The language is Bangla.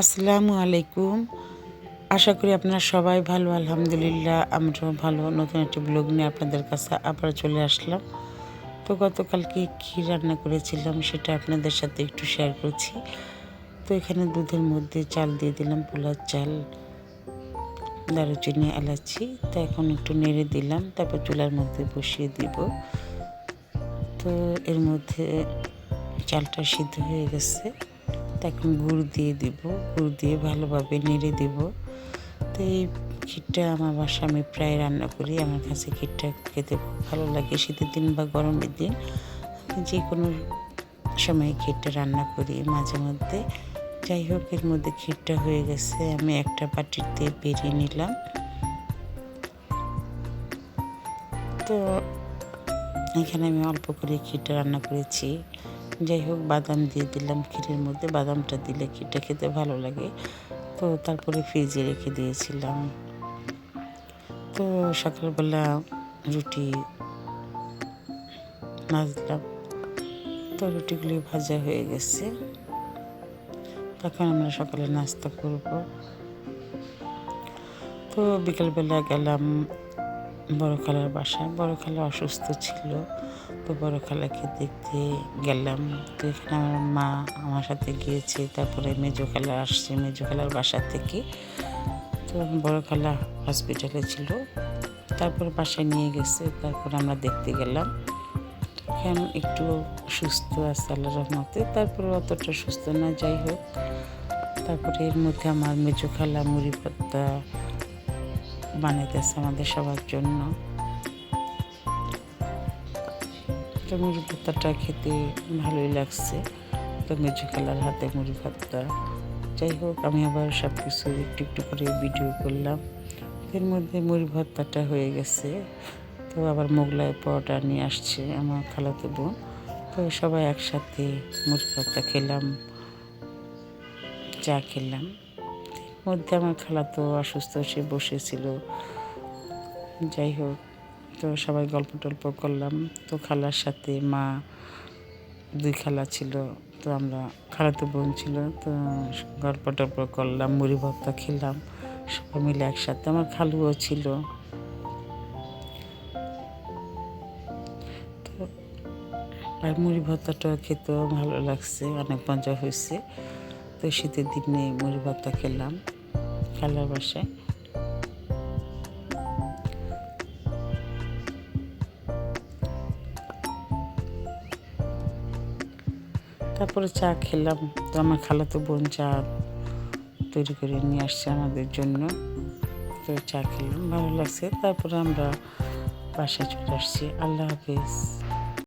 আসসালামু আলাইকুম। আশা করি আপনারা সবাই ভালো। আলহামদুলিল্লাহ আমরাও ভালো। নতুন একটি ব্লগ নিয়ে আপনাদের কাছে আবার চলে আসলাম। তো গতকালকে কী রান্না করেছিলাম সেটা আপনাদের সাথে একটু শেয়ার করছি। তো এখানে দুধের মধ্যে চাল দিয়ে দিলাম, পোলার চাল, দারুচিনি, এলাচি। তো এখন একটু নেড়ে দিলাম, তারপর চুলার মধ্যে বসিয়ে দিব। তো এর মধ্যে চালটা সিদ্ধ হয়ে গেছে। এখন গুড় দিয়ে দিব, গুড় দিয়ে ভালোভাবে নেড়ে দিব। তো এই ক্ষীরটা আমার বাসায় আমি প্রায় রান্না করি। আমার কাছে ক্ষীরটা খেতে খুব ভালো লাগে। শীতের দিন বা গরমের দিন আমি যে কোনো সময় ক্ষীরটা রান্না করি মাঝে মধ্যে। যাই হোক, এর মধ্যে ক্ষীরটা হয়ে গেছে, আমি একটা বাটিতে বেরিয়ে নিলাম। তো এখানে আমি অল্প করে ক্ষীরটা রান্না করেছি। যাই হোক, বাদাম দিয়ে দিলাম ক্ষীরের মধ্যে। বাদামটা দিলে ক্ষীরটা খেতে ভালো লাগে। তো তারপরে ফ্রিজে রেখে দিয়েছিলাম। তো সকালবেলা রুটি ভাজলাম। তো রুটিগুলি ভাজা হয়ে গেছে। তখন আমরা সকালে নাস্তা করব। তো বিকালবেলা গেলাম বড় খালার বাসায়। বড় খালা অসুস্থ ছিল, তো বড় খালাকে দেখতে গেলাম। তো এখানে আমার মা আমার সাথে গিয়েছে, তারপরে মেজো খালা আসছে মেজো খালার বাসা থেকে। তো বড় খালা হসপিটালে ছিল, তারপর বাসায় নিয়ে গেছে, তারপর আমরা দেখতে গেলাম। এখন একটু সুস্থ আছে আল্লাহর রহমতে, তারপরে অতটা সুস্থ না। যাই হোক, তারপরে এর মধ্যে আমার মেজো খালা মুড়ি ভর্তা বানাইতেছে আমাদের সবার জন্য। তো মুড়ি ভর্তাটা খেতে ভালোই লাগছে। তো মেজো খালার হাতে মুড়ি ভর্তা। যাই হোক, আমি আবার সব কিছু একটু একটু করে ভিডিও করলাম। এর মধ্যে মুড়ি ভর্তাটা হয়ে গেছে। তো আবার মোগলাই পরোটা নিয়ে আসছে আমার খালাতো বোন। তো সবাই একসাথে মুড়ি ভর্তা খেলাম, চা খেলাম। এর মধ্যে আমার খালাতো অসুস্থ, সে বসেছিল। যাই হোক, তো সবাই গল্প টল্প করলাম। তো খালার সাথে মা, দুই খালা ছিল, তো আমরা খালাতো বোন ছিল। তো গল্প টল্প করলাম, মুড়ি ভর্তা খেলাম সবাই মিলে একসাথে। আমার খালুও ছিল। তো আর মুড়ি ভর্তাটা খেতেও ভালো লাগছে, অনেক মজা হয়েছে। তো শীতের দিনে মুড়ি ভর্তা খেলাম খালার বাসায়। তারপরে চা খেলাম। তো আমার খালাতো বোন চা তৈরি করে নিয়ে আসছে আমাদের জন্য। তো চা খেলাম, ভালো লাগছে। তারপরে আমরা বাসায় চলে আসছি। আল্লাহ হাফেজ।